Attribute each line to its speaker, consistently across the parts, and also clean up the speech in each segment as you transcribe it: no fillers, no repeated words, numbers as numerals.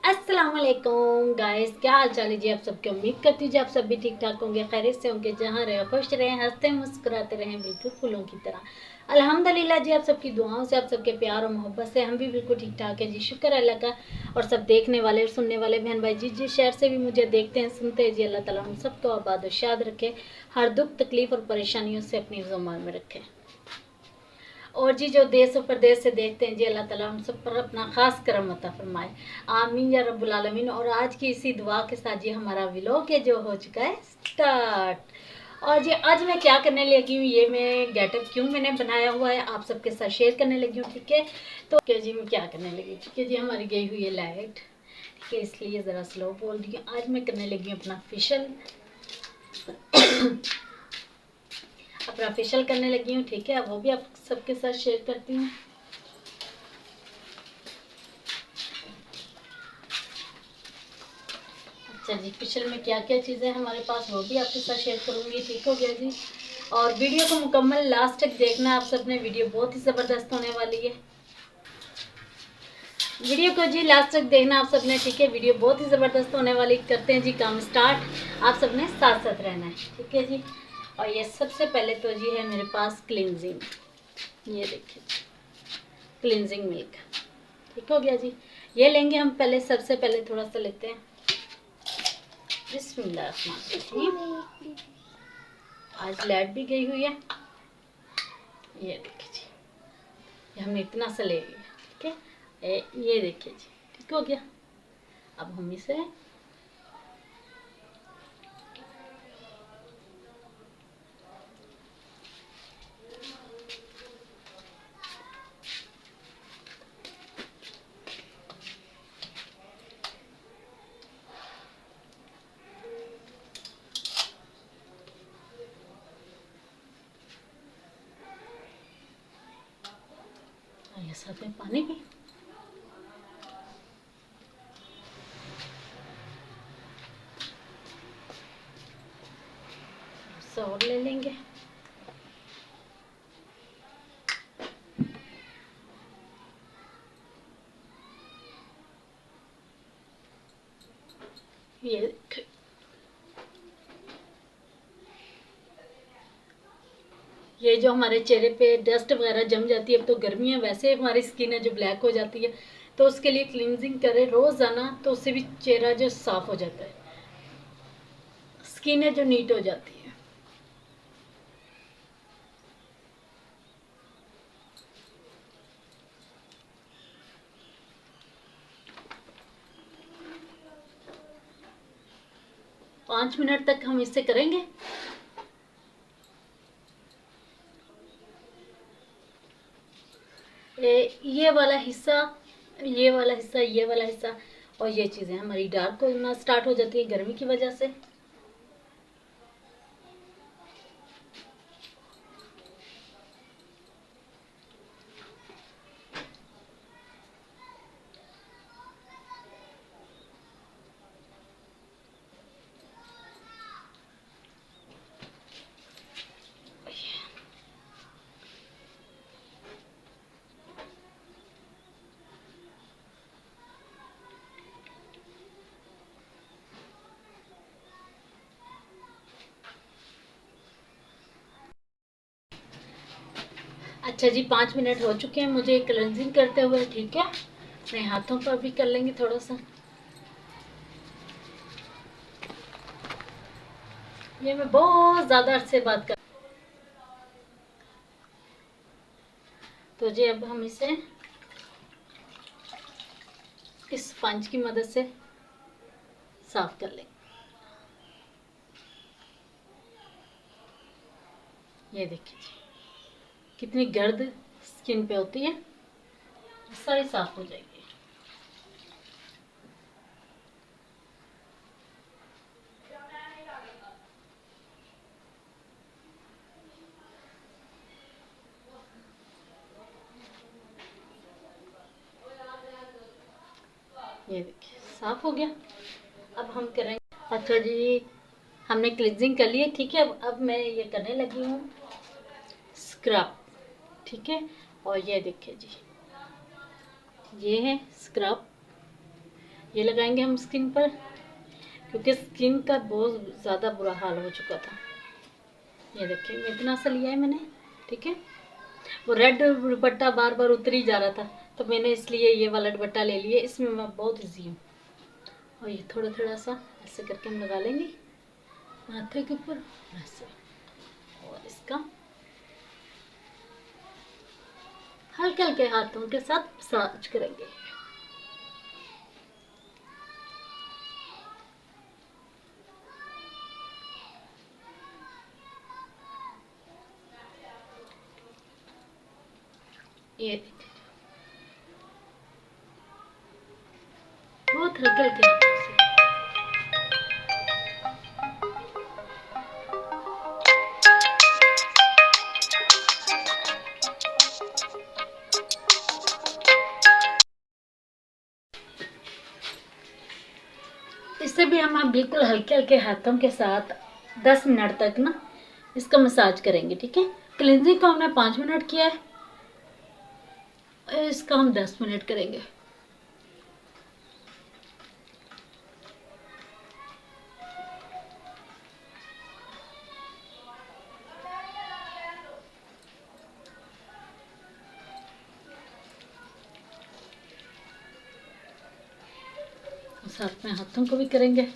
Speaker 1: अस्सलाम वालेकुम गाइस, क्या हाल चाल है जी आप सबके। उम्मीद करती हूँ जी आप सब भी ठीक ठाक होंगे, खैरियत से होंगे, जहाँ रहे खुश रहें, हंसते मुस्कुराते रहें, बिल्कुल फूलों की तरह। अल्हम्दुलिल्लाह जी, आप सबकी दुआओं से, आप सबके प्यार और मोहब्बत से हम भी बिल्कुल ठीक ठाक है जी। शुक्र है अल्लाह का। और सब देखने वाले और सुनने वाले बहन भाई जिस शहर से भी मुझे देखते हैं सुनते हैं जी, अल्लाह ताला हम सबको आबाद और शाद रखे, हर दुख तकलीफ और परेशानियों से अपनी ज़ुबान में रखे। और जी जो देश और प्रदेश से देखते हैं जी, अल्लाह ताला हम सब पर अपना खास करम अता फरमाए, आमीन या रब्बुल आलमीन। और आज की इसी दुआ के साथ जी हमारा व्लॉग है जो हो चुका है स्टार्ट। और जी आज मैं क्या करने लगी हूँ, ये मैं गेटअप क्यों मैंने बनाया हुआ है आप सबके साथ शेयर करने लगी हूँ, ठीक है। तो क्या जी मैं क्या करने लगी, ठीक है जी, हमारी गई हुई है लाइट, ठीक है, इसलिए ज़रा स्लो बोल रही हूँ। आज मैं करने लगी हूँ अपना फेशियल, अपना फेशियल करने लगी हूँ, ठीक है। वो भी आप सबके साथ शेयर करती हूँ। अच्छा जी, फेशियल में क्या क्या चीज़ें हमारे पास वो भी आपके साथ शेयर करूँगी, ठीक हो गया जी। और वीडियो को मुकम्मल लास्ट तक देखना आप सबने, वीडियो बहुत ही ज़बरदस्त होने वाली है। वीडियो को जी लास्ट तक देखना आप सबने, ठीक है, वीडियो बहुत ही ज़बरदस्त होने वाली। करते हैं जी काम स्टार्ट, आप सबने साथ साथ रहना है, ठीक है जी। और ये सबसे पहले तो जी है मेरे पास क्लिनजिंग, ये देखिए क्लिनजिंग मिल्क, ठीक हो गया जी। ये लेंगे हम पहले, सबसे पहले थोड़ा सा लेते हैं, बिस्मिल्लाह। आज लाइट भी गई हुई है, ये देखिए जी, ये हमने इतना सा ले लिया, ठीक है। ये देखिए जी, ठीक हो गया। अब हम इसे ये साथ में पानी भी इससे और ले लेंगे। ये ये जो हमारे चेहरे पे डस्ट वगैरह जम जाती है, अब तो गर्मी है, वैसे हमारी स्किन है जो ब्लैक हो जाती है, तो उसके लिए क्लींजिंग करें रोज़ाना, तो उससे भी चेहरा जो साफ हो जाता है, स्किन है जो नीट हो जाती है। 5 मिनट तक हम इससे करेंगे। ये वाला हिस्सा, ये वाला हिस्सा, ये वाला हिस्सा, और ये चीज़ें हमारी डार्क होना स्टार्ट हो जाती है गर्मी की वजह से। अच्छा जी, 5 मिनट हो चुके हैं मुझे क्लेंजिंग करते हुए, ठीक है। अपने हाथों पर भी कर लेंगे थोड़ा सा। ये मैं बहुत ज़्यादा अरसे बात कर, तो जी अब हम इसे इस स्पंज की मदद से साफ कर लेंगे। ये देखिए जी, कितनी गर्द स्किन पे होती है, सारी साफ हो जाएगी। ये देखिए साफ हो गया। अब हम करेंगे, अच्छा जी हमने क्लिनजिंग कर ली है, ठीक है। अब मैं ये करने लगी हूँ स्क्रब, ठीक है। और ये देखिए जी, ये है स्क्रब, ये लगाएंगे हम स्किन पर, क्योंकि स्किन का बहुत ज़्यादा बुरा हाल हो चुका था। ये देखिए इतना सा लिया है मैंने, ठीक है। वो रेड दुपट्टा बार बार उतर ही जा रहा था, तो मैंने इसलिए ये वाला दुपट्टा ले लिया। इसमें मैं बहुत ईजी हूँ। और ये थोड़ा थोड़ा सा ऐसे करके हम लगा लेंगे माथे के ऊपर ऐसे, और इसका हल्के हल्के हाथों के साथ मसाज करेंगे। ये बहुत हल्के हल्के हाथों से। इससे भी हम बिल्कुल हल्के हल्के हाथों के साथ 10 मिनट तक ना इसका मसाज करेंगे, ठीक है। क्लिनजिंग को हमने 5 मिनट किया है, इसका हम 10 मिनट करेंगे। साथ में हाथों को भी करेंगे।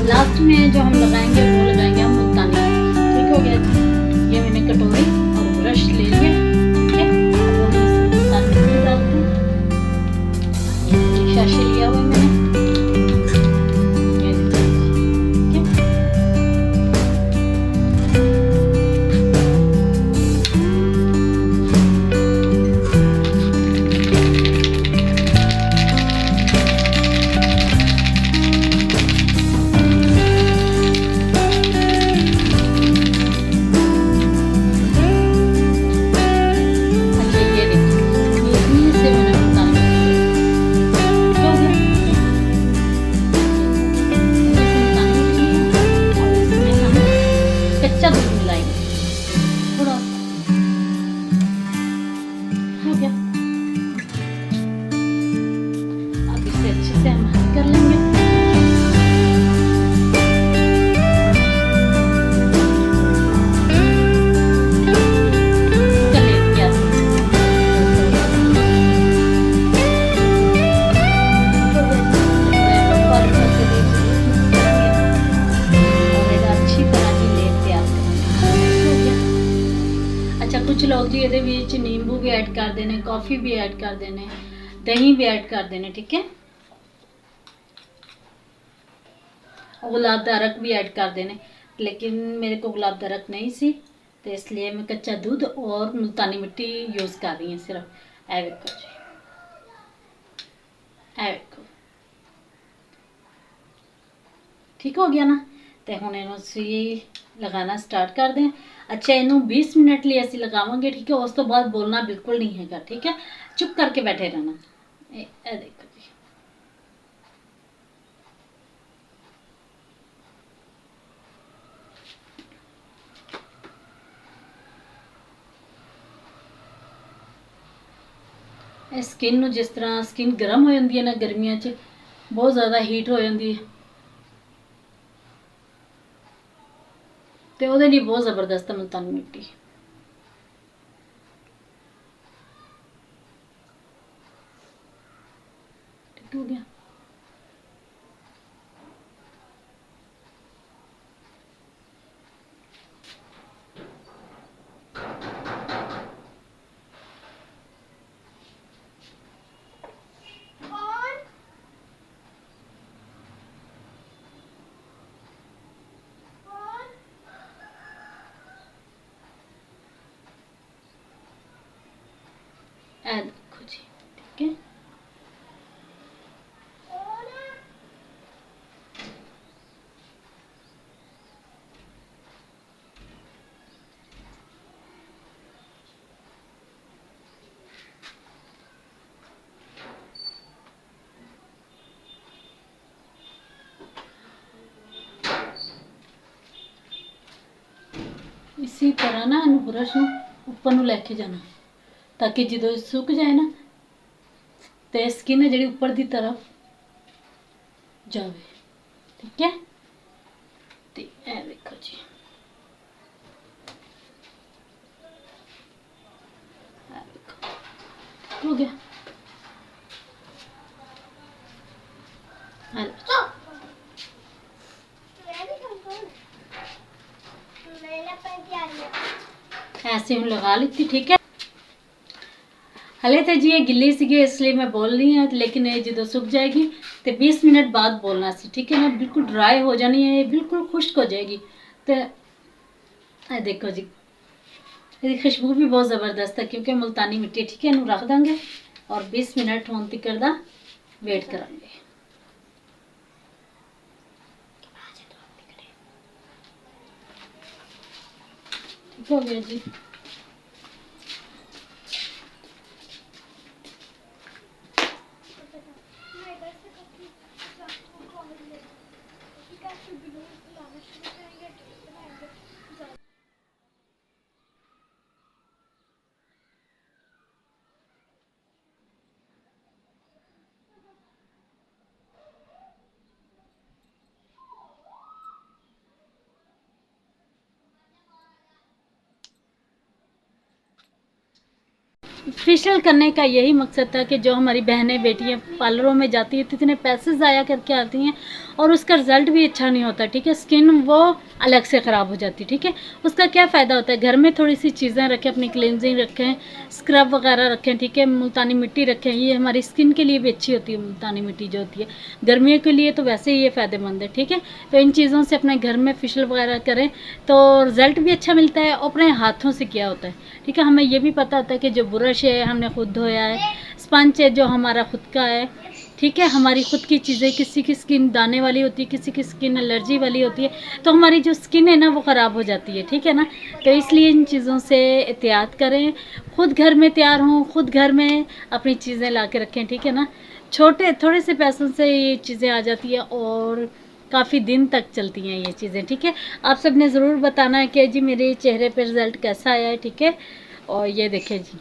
Speaker 1: लास्ट में जो हम लगाएंगे वो लगाएंगे हम मुल्तानी। ठीक हो गया जी। ये मैंने कटोरी और ब्रश ले लिया, ठीक है। अब हम इसमें मुल्तानी मिट्टी डालते हैं। ये शाशी लिया हुआ है मैंने, ये देखिए, ठीक है। अच्छा ये देखिए, ये इसी से मैंने मुल्तानी मिट्टी, ठीक हो गया। ਇਹਦੇ ਵਿੱਚ नींबू भी ऐड कर देने, कॉफ़ी भी ऐड कर देने, दही भी ऐड कर देने, ठीक है। गुलाब दा अरक भी ऐड कर देने, लेकिन मेरे को गुलाब दा अरक नहीं सी, तो इसलिए मैं कच्चा दूध और मुल्तानी मिट्टी यूज़ कर रही हूँ सिर्फ। ए वेखो जी, ए वेखो, ठीक हो गया ना। तो हुण इहनूं असीं लगाना स्टार्ट कर दें। अच्छा, इनू 20 मिनट लिए असीं लगावांगे, ठीक है। उस तो बाद बोलना बिल्कुल नहीं हैगा, ठीक है। चुप करके बैठे रहना। ए देखो जी, स्किन नूं जिस तरह स्किन गर्म हो जाती है ना गर्मियों च, बहुत ज़्यादा हीट हो जाती है, तो वो लिए बहुत ज़बरदस्त है मुल्तानी मिट्टी। ठीक हो गया। ऐ देखो जी, ठीक है। इसी तरह ना ब्रश ऊपर नूं लैके जाना, ताकि जो सुक जाए ना, तो स्किन है जी ऊपर की तरफ जाए, ठीक है। तो ए देखो जी, ए देखो, ठीक हो गया। ऐसे हूँ लगा ली थी, ठीक है। हले तो जी ये गिली सी, इसलिए मैं बोल रही हूँ, लेकिन ये जो सुख जाएगी तो 20 मिनट बाद बोलना सी, ठीक है ना। बिल्कुल ड्राई हो जानी है, बिल्कुल खुश्क हो जाएगी। तो देखो जी, इसकी खुशबू भी बहुत ज़बरदस्त है, क्योंकि मुल्तानी मिट्टी, ठीक है। इनू रख देंगे और 20 मिनट होने तक दा वेट करांगे। ठीक हो गया जी। फेशियल करने का यही मकसद था कि जो हमारी बहनें बेटियां पार्लरों में जाती हैं तो इतने पैसे ज़ाया करके आती हैं और उसका रिज़ल्ट भी अच्छा नहीं होता, ठीक है। स्किन वो अलग से ख़राब हो जाती है, ठीक है। उसका क्या फ़ायदा होता है, घर में थोड़ी सी चीज़ें रखें, अपनी क्लिनजिंग रखें, स्क्रब वगैरह रखें, ठीक है। मुल्तानी मिट्टी रखें, ये हमारी स्किन के लिए भी अच्छी होती है। मुल्तानी मिट्टी जो होती है गर्मियों के लिए तो वैसे ही ये फ़ायदेमंद है, ठीक है। तो इन चीज़ों से अपने घर में फेशियल वगैरह करें तो रिज़ल्ट भी अच्छा मिलता है, और अपने हाथों से किया होता है, ठीक है। हमें ये भी पता होता है कि जो ब्रश है हमने खुद धोया है, स्पंज है जो हमारा खुद का है, ठीक है। हमारी खुद की चीज़ें, किसी की स्किन दाने वाली होती है, किसी की स्किन एलर्जी वाली होती है, तो हमारी जो स्किन है ना वो ख़राब हो जाती है, ठीक है ना। तो इसलिए इन चीज़ों से एहतियात करें, खुद घर में तैयार हों, खुद घर में अपनी चीज़ें ला के रखें, ठीक है ना। छोटे थोड़े से पैसों से ये चीज़ें आ जाती है और काफ़ी दिन तक चलती हैं ये चीज़ें, ठीक है। आप सब ने ज़रूर बताना है कि जी मेरे चेहरे पर रिज़ल्ट कैसा आया है, ठीक है। और ये देखें जी,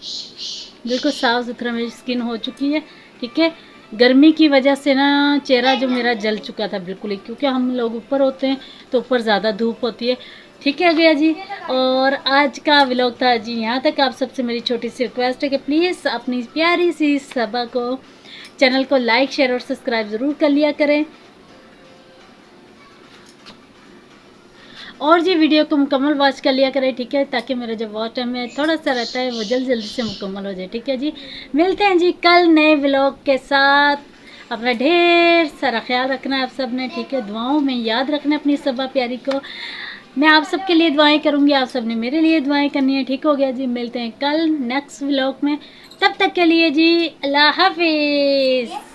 Speaker 1: बिल्कुल साफ़ सुथरा मेरी स्किन हो चुकी है, ठीक है। गर्मी की वजह से ना चेहरा जो मेरा जल चुका था बिल्कुल ही, क्योंकि हम लोग ऊपर होते हैं तो ऊपर ज़्यादा धूप होती है, ठीक है गया जी। और आज का व्लॉग था जी यहाँ तक। आप सबसे मेरी छोटी सी रिक्वेस्ट है कि प्लीज़ अपनी प्यारी सी सबा को, चैनल को लाइक शेयर और सब्सक्राइब ज़रूर कर लिया करें। और जी वीडियो को मुकम्मल वॉच कर लिया करें, ठीक है, ताकि मेरा जो वॉच टाइम में थोड़ा सा रहता है वो जल्दी जल्दी से मुकम्मल हो जाए, ठीक है जी। मिलते हैं जी कल नए व्लॉग के साथ। अपना ढेर सारा ख्याल रखना है आप सब ने, ठीक है, दुआओं में याद रखना अपनी सबा प्यारी को। मैं आप सबके लिए दुआएं करूंगी, आप सब ने मेरे लिए दुआएं करनी है, ठीक हो गया जी। मिलते हैं कल नेक्स्ट व्लॉग में, तब तक के लिए जी अल्लाह हाफिज़।